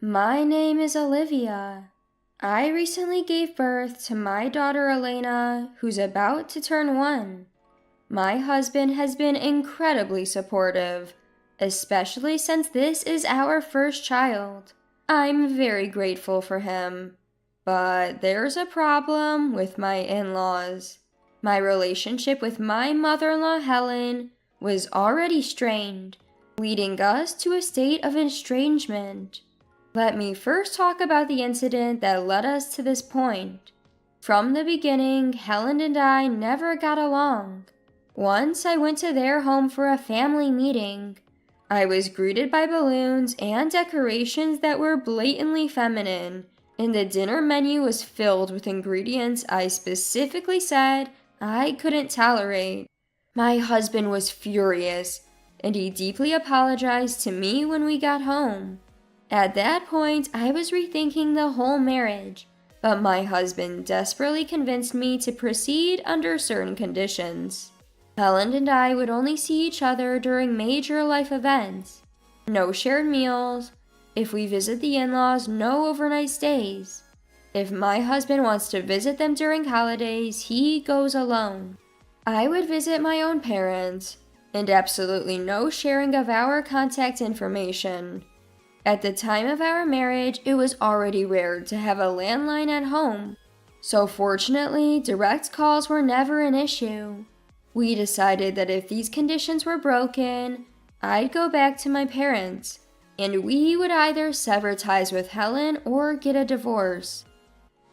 My name is Olivia. I recently gave birth to my daughter Elena, who's about to turn 1. My husband has been incredibly supportive, especially since this is our first child. I'm very grateful for him. But there's a problem with my in-laws. My relationship with my mother-in-law Helen was already strained, leading us to a state of estrangement. Let me first talk about the incident that led us to this point. From the beginning, Helen and I never got along. Once I went to their home for a family meeting. I was greeted by balloons and decorations that were blatantly feminine, and the dinner menu was filled with ingredients I specifically said I couldn't tolerate. My husband was furious, and he deeply apologized to me when we got home. At that point, I was rethinking the whole marriage, but my husband desperately convinced me to proceed under certain conditions. Helen and I would only see each other during major life events. No shared meals. If we visit the in-laws, no overnight stays. If my husband wants to visit them during holidays, he goes alone. I would visit my own parents, and absolutely no sharing of our contact information. At the time of our marriage, it was already rare to have a landline at home, so fortunately, direct calls were never an issue. We decided that if these conditions were broken, I'd go back to my parents, and we would either sever ties with Helen or get a divorce.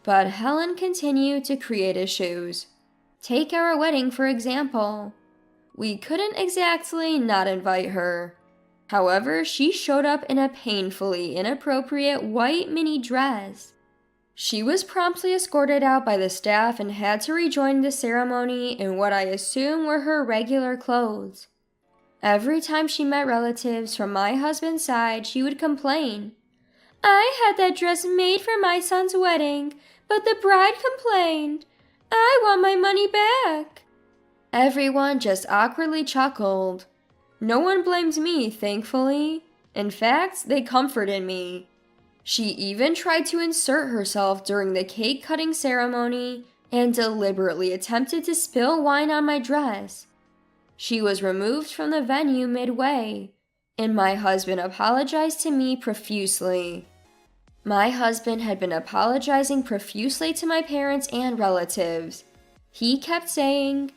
But Helen continued to create issues. Take our wedding, for example. We couldn't exactly not invite her. However, she showed up in a painfully inappropriate white mini dress. She was promptly escorted out by the staff and had to rejoin the ceremony in what I assume were her regular clothes. Every time she met relatives from my husband's side, she would complain. I had that dress made for my son's wedding, but the bride complained. I want my money back. Everyone just awkwardly chuckled. No one blamed me, thankfully. In fact, they comforted me. She even tried to insert herself during the cake-cutting ceremony and deliberately attempted to spill wine on my dress. She was removed from the venue midway, and my husband apologized to me profusely. My husband had been apologizing profusely to my parents and relatives. He kept saying,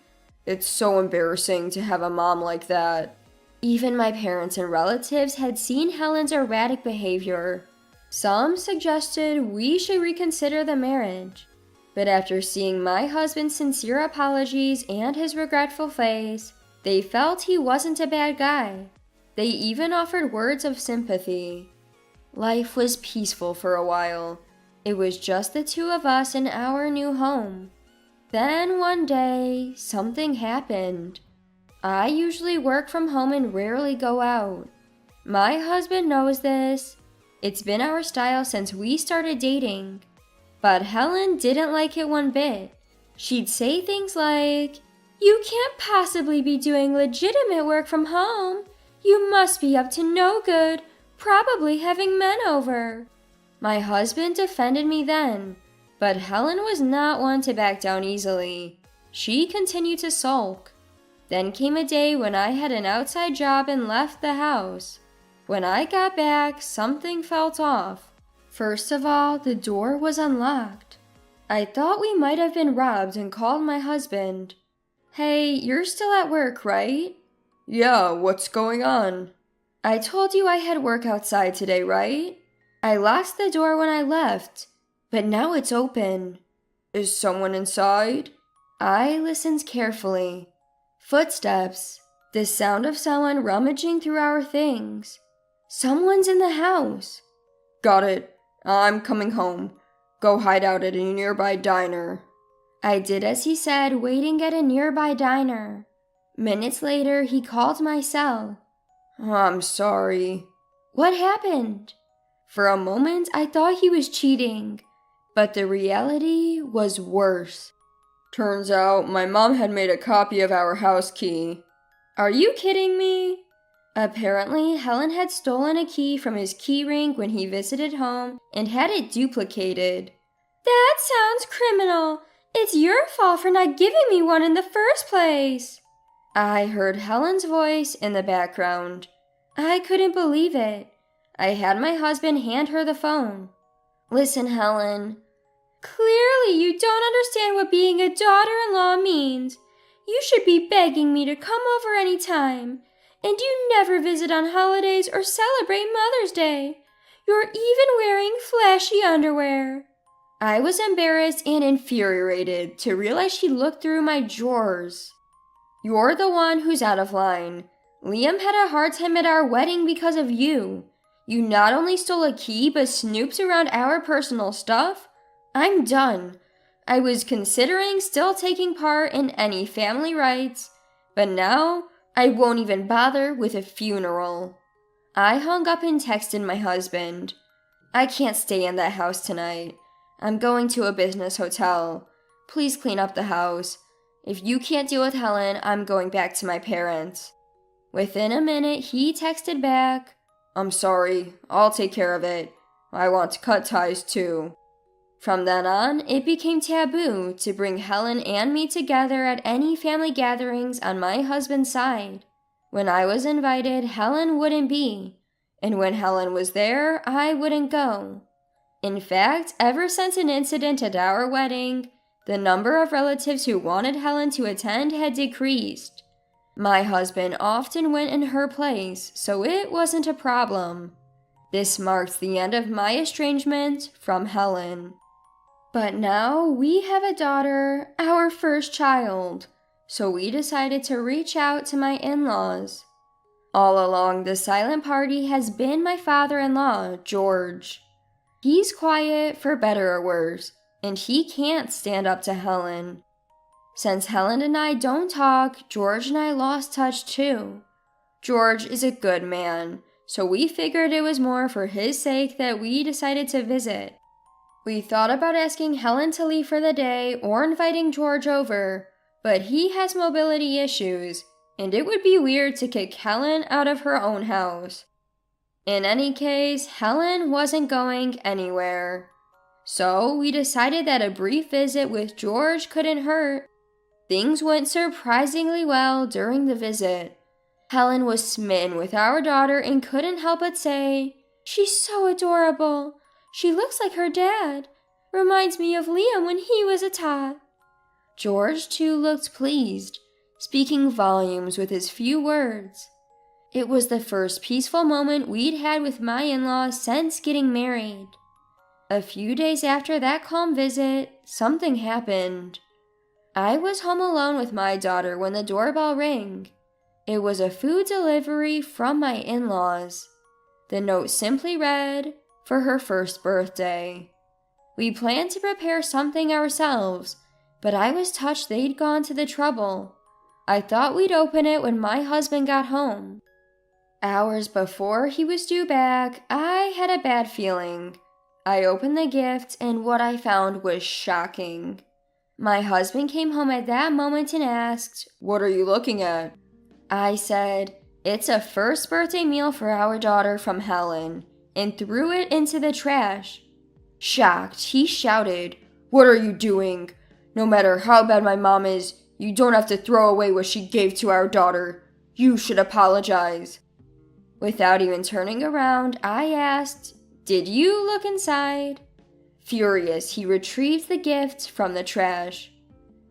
"It's so embarrassing to have a mom like that." Even my parents and relatives had seen Helen's erratic behavior. Some suggested we should reconsider the marriage. But after seeing my husband's sincere apologies and his regretful face, they felt he wasn't a bad guy. They even offered words of sympathy. Life was peaceful for a while. It was just the two of us in our new home. Then one day, something happened. I usually work from home and rarely go out. My husband knows this. It's been our style since we started dating. But Helen didn't like it one bit. She'd say things like, "You can't possibly be doing legitimate work from home. You must be up to no good, probably having men over." My husband defended me then, but Helen was not one to back down easily. She continued to sulk. Then came a day when I had an outside job and left the house. When I got back, something felt off. First of all, the door was unlocked. I thought we might have been robbed and called my husband. "Hey, you're still at work, right?" "Yeah, what's going on?" "I told you I had work outside today, right? I locked the door when I left, but now it's open." "Is someone inside?" I listened carefully. Footsteps. The sound of someone rummaging through our things. Someone's in the house. "Got it. I'm coming home. Go hide out at a nearby diner." I did as he said, waiting at a nearby diner. Minutes later, he called my cell. "I'm sorry." "What happened?" For a moment, I thought he was cheating, but the reality was worse. "Turns out my mom had made a copy of our house key." "Are you kidding me?" Apparently, Helen had stolen a key from his keyring when he visited home and had it duplicated. That sounds criminal. It's your fault for not giving me one in the first place. I heard Helen's voice in the background. I couldn't believe it. I had my husband hand her the phone. Listen, Helen. Clearly, you don't understand what being a daughter-in-law means. You should be begging me to come over any time. And you never visit on holidays or celebrate Mother's Day. You're even wearing flashy underwear. I was embarrassed and infuriated to realize she looked through my drawers. You're the one who's out of line. Liam had a hard time at our wedding because of you. You not only stole a key but snooped around our personal stuff. I'm done. I was considering still taking part in any family rites, but now I won't even bother with a funeral. I hung up and texted my husband. I can't stay in that house tonight. I'm going to a business hotel. Please clean up the house. If you can't deal with Helen, I'm going back to my parents. Within a minute, he texted back, I'm sorry, I'll take care of it. I want to cut ties too. From then on, it became taboo to bring Helen and me together at any family gatherings on my husband's side. When I was invited, Helen wouldn't be, and when Helen was there, I wouldn't go. In fact, ever since an incident at our wedding, the number of relatives who wanted Helen to attend had decreased. My husband often went in her place, so it wasn't a problem. This marked the end of my estrangement from Helen. But now we have a daughter, our first child, so we decided to reach out to my in-laws. All along, the silent party has been my father-in-law, George. He's quiet, for better or worse, and he can't stand up to Helen. Since Helen and I don't talk, George and I lost touch too. George is a good man, so we figured it was more for his sake that we decided to visit. We thought about asking Helen to leave for the day or inviting George over, but he has mobility issues, and it would be weird to kick Helen out of her own house. In any case, Helen wasn't going anywhere. So we decided that a brief visit with George couldn't hurt. Things went surprisingly well during the visit. Helen was smitten with our daughter and couldn't help but say, "She's so adorable. She looks like her dad. Reminds me of Liam when he was a tot." George, too, looked pleased, speaking volumes with his few words. It was the first peaceful moment we'd had with my in-laws since getting married. A few days after that calm visit, something happened. I was home alone with my daughter when the doorbell rang. It was a food delivery from my in-laws. The note simply read, "For her first birthday." We planned to prepare something ourselves, but I was touched they'd gone to the trouble. I thought we'd open it when my husband got home. Hours before he was due back, I had a bad feeling. I opened the gift, and what I found was shocking. My husband came home at that moment and asked, "What are you looking at?" I said, "It's a first birthday meal for our daughter from Helen," and threw it into the trash. Shocked, he shouted, "What are you doing? No matter how bad my mom is, you don't have to throw away what she gave to our daughter. You should apologize." Without even turning around, I asked, "Did you look inside?" Furious, he retrieved the gift from the trash.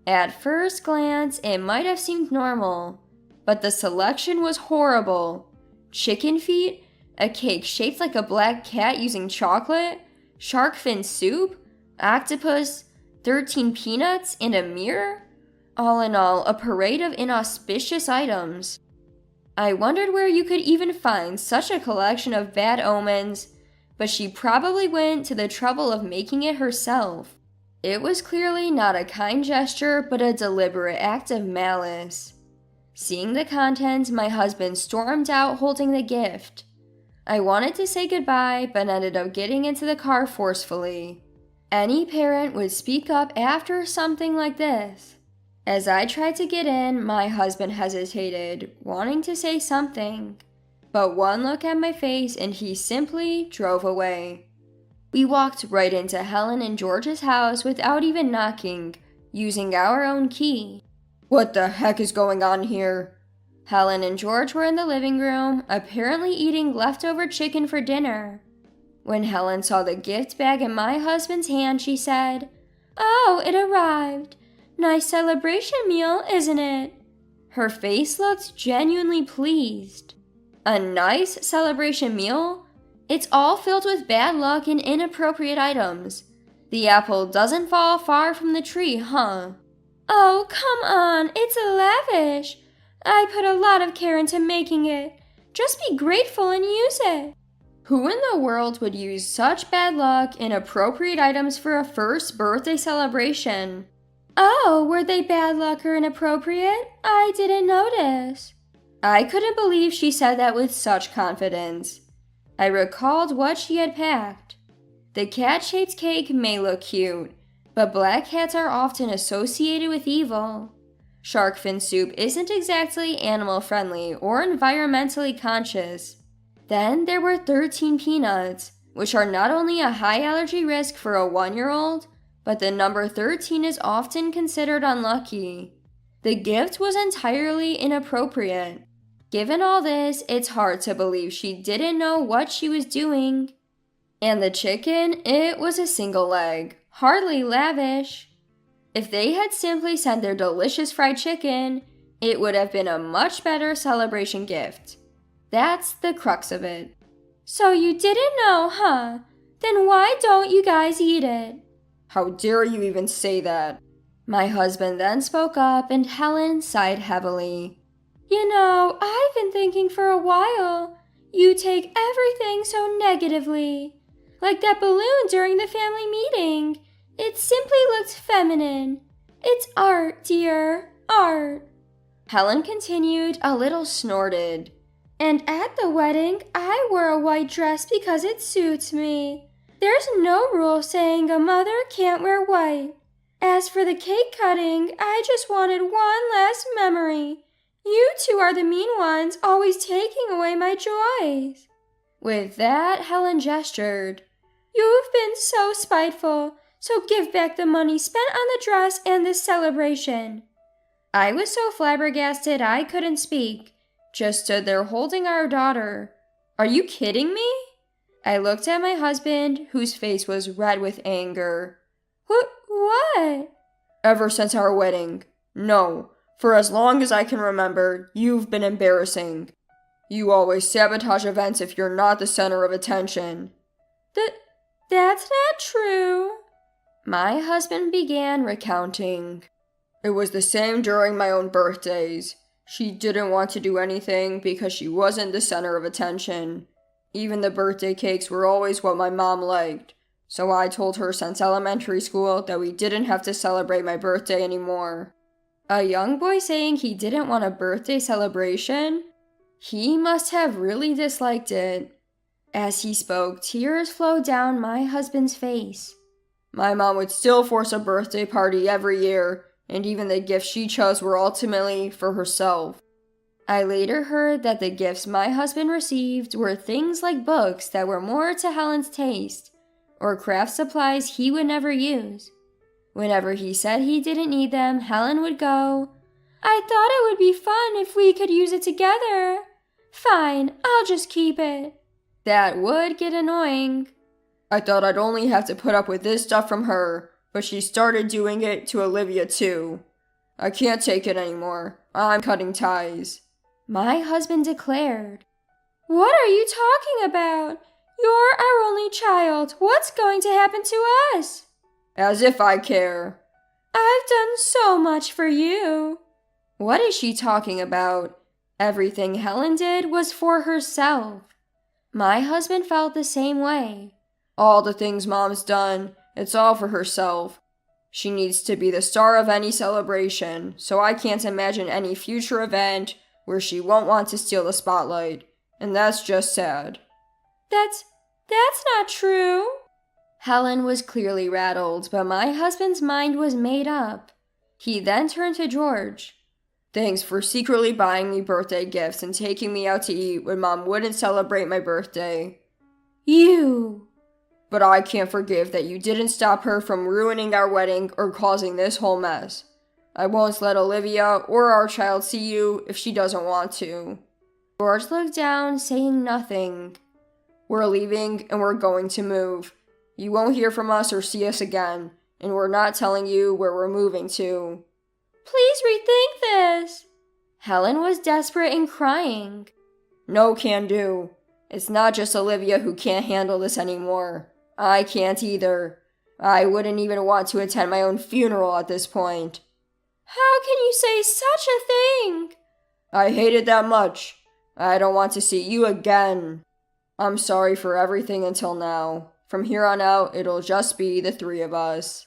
At first glance, it might have seemed normal, but the selection was horrible. Chicken feet, a cake shaped like a black cat using chocolate, shark fin soup, octopus, 13 peanuts, and a mirror? All in all, a parade of inauspicious items. I wondered where you could even find such a collection of bad omens, but she probably went to the trouble of making it herself. It was clearly not a kind gesture, but a deliberate act of malice. Seeing the contents, my husband stormed out holding the gift. I wanted to say goodbye, but ended up getting into the car forcefully. Any parent would speak up after something like this. As I tried to get in, my husband hesitated, wanting to say something. but one look at my face and he simply drove away. We walked right into Helen and George's house without even knocking, using our own key. What the heck is going on here? Helen and George were in the living room, apparently eating leftover chicken for dinner. When Helen saw the gift bag in my husband's hand, she said, "Oh, it arrived. Nice celebration meal, isn't it?" Her face looked genuinely pleased. A nice celebration meal? It's all filled with bad luck and inappropriate items. The apple doesn't fall far from the tree, huh? Oh, come on, it's lavish. I put a lot of care into making it. Just be grateful and use it. Who in the world would use such bad luck, inappropriate items for a first birthday celebration? Oh, were they bad luck or inappropriate? I didn't notice. I couldn't believe she said that with such confidence. I recalled what she had packed. The cat-shaped cake may look cute, but black cats are often associated with evil. Shark fin soup isn't exactly animal-friendly or environmentally conscious. Then there were 13 peanuts, which are not only a high allergy risk for a 1-year-old, but the number 13 is often considered unlucky. The gift was entirely inappropriate. Given all this, it's hard to believe she didn't know what she was doing. And the chicken, it was a single leg, hardly lavish. If they had simply sent their delicious fried chicken, it would have been a much better celebration gift. That's the crux of it. So you didn't know, huh? Then why don't you guys eat it? How dare you even say that? My husband then spoke up and Helen sighed heavily. You know, I've been thinking for a while. You take everything so negatively. Like that balloon during the family meeting. It simply looked feminine. It's art, dear, art. Helen continued, a little snorted. And at the wedding, I wore a white dress because it suits me. There's no rule saying a mother can't wear white. As for the cake cutting, I just wanted one last memory. You two are the mean ones, always taking away my joys. With that, Helen gestured. You've been so spiteful, so give back the money spent on the dress and this celebration. I was so flabbergasted I couldn't speak. Just stood there holding our daughter. Are you kidding me? I looked at my husband, whose face was red with anger. What? Ever since our wedding. No, for as long as I can remember, you've been embarrassing. You always sabotage events if you're not the center of attention. That's not true. My husband began recounting. It was the same during my own birthdays. She didn't want to do anything because she wasn't the center of attention. Even the birthday cakes were always what my mom liked. So I told her since elementary school that we didn't have to celebrate my birthday anymore. A young boy saying he didn't want a birthday celebration? He must have really disliked it. As he spoke, tears flowed down my husband's face. My mom would still force a birthday party every year, and even the gifts she chose were ultimately for herself. I later heard that the gifts my husband received were things like books that were more to Helen's taste, or craft supplies he would never use. Whenever he said he didn't need them, Helen would go, I thought it would be fun if we could use it together. Fine, I'll just keep it. That would get annoying. I thought I'd only have to put up with this stuff from her, but she started doing it to Olivia too. I can't take it anymore. I'm cutting ties. My husband declared. What are you talking about? You're our only child. What's going to happen to us? As if I care. I've done so much for you. What is she talking about? Everything Helen did was for herself. My husband felt the same way. All the things Mom's done, it's all for herself. She needs to be the star of any celebration, so I can't imagine any future event where she won't want to steal the spotlight. And that's just sad. That's not true. Helen was clearly rattled, but my husband's mind was made up. He then turned to George. Thanks for secretly buying me birthday gifts and taking me out to eat when Mom wouldn't celebrate my birthday. You! But I can't forgive that you didn't stop her from ruining our wedding or causing this whole mess. I won't let Olivia or our child see you if she doesn't want to. George looked down, saying nothing. We're leaving and we're going to move. You won't hear from us or see us again, and we're not telling you where we're moving to. Please rethink this. Helen was desperate and crying. No can do. It's not just Olivia who can't handle this anymore. I can't either. I wouldn't even want to attend my own funeral at this point. How can you say such a thing? I hate it that much. I don't want to see you again. I'm sorry for everything until now. From here on out, it'll just be the three of us.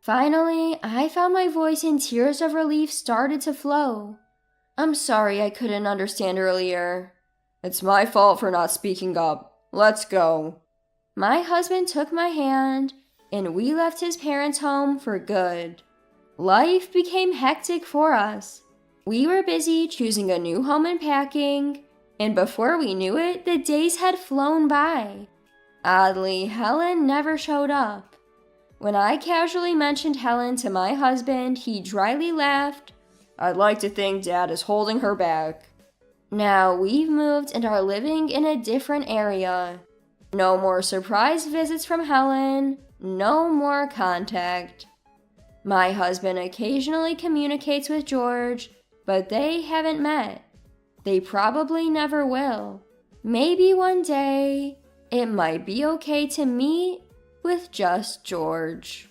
Finally, I found my voice and tears of relief started to flow. I'm sorry I couldn't understand earlier. It's my fault for not speaking up. Let's go. My husband took my hand, and we left his parents' home for good. Life became hectic for us. We were busy choosing a new home and packing, and before we knew it, the days had flown by. Oddly, Helen never showed up. When I casually mentioned Helen to my husband, he dryly laughed. I'd like to think Dad is holding her back. Now we've moved and are living in a different area. No more surprise visits from Helen, no more contact. My husband occasionally communicates with George, but they haven't met. They probably never will. Maybe one day, it might be okay to meet with just George.